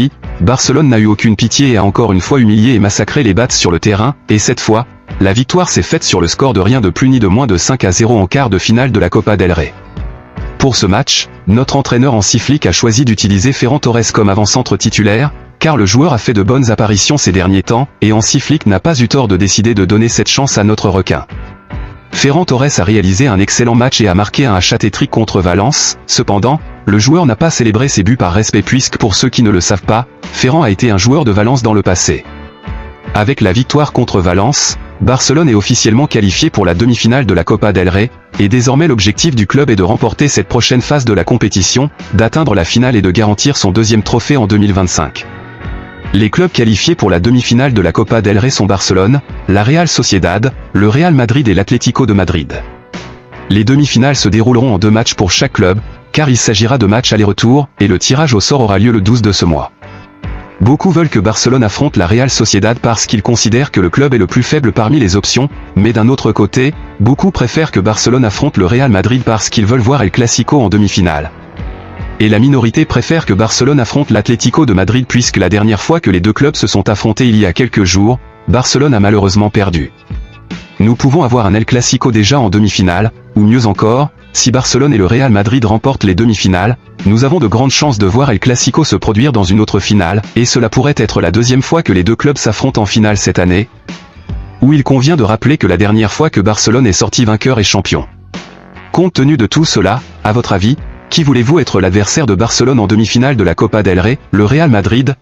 défi, Barcelone n'a eu aucune pitié et a encore une fois humilié et massacré les Bats sur le terrain, et cette fois, la victoire s'est faite sur le score de rien de plus ni de moins de 5-0 en quart de finale de la Copa del Rey. Pour ce match, notre entraîneur Hansi Flick a choisi d'utiliser Ferran Torres comme avant-centre titulaire, car le joueur a fait de bonnes apparitions ces derniers temps, et Hansi Flick n'a pas eu tort de décider de donner cette chance à notre requin. Ferran Torres a réalisé un excellent match et a marqué un hat-trick contre Valence. Cependant, le joueur n'a pas célébré ses buts par respect puisque pour ceux qui ne le savent pas, Ferran a été un joueur de Valence dans le passé. Avec la victoire contre Valence, Barcelone est officiellement qualifié pour la demi-finale de la Copa del Rey, et désormais l'objectif du club est de remporter cette prochaine phase de la compétition, d'atteindre la finale et de garantir son deuxième trophée en 2025. Les clubs qualifiés pour la demi-finale de la Copa del Rey sont Barcelone, la Real Sociedad, le Real Madrid et l'Atlético de Madrid. Les demi-finales se dérouleront en 2 matchs pour chaque club, car il s'agira de matchs aller-retour, et le tirage au sort aura lieu le 12 de ce mois. Beaucoup veulent que Barcelone affronte la Real Sociedad parce qu'ils considèrent que le club est le plus faible parmi les options, mais d'un autre côté, beaucoup préfèrent que Barcelone affronte le Real Madrid parce qu'ils veulent voir El Clasico en demi-finale. Et la minorité préfère que Barcelone affronte l'Atlético de Madrid puisque la dernière fois que les deux clubs se sont affrontés il y a quelques jours, Barcelone a malheureusement perdu. Nous pouvons avoir un El Clasico déjà en demi-finale, ou mieux encore, si Barcelone et le Real Madrid remportent les demi-finales, nous avons de grandes chances de voir El Clasico se produire dans une autre finale, et cela pourrait être la deuxième fois que les deux clubs s'affrontent en finale cette année, où il convient de rappeler que la dernière fois que Barcelone est sorti vainqueur et champion. Compte tenu de tout cela, à votre avis, qui voulez-vous être l'adversaire de Barcelone en demi-finale de la Copa del Rey, le Real Madrid,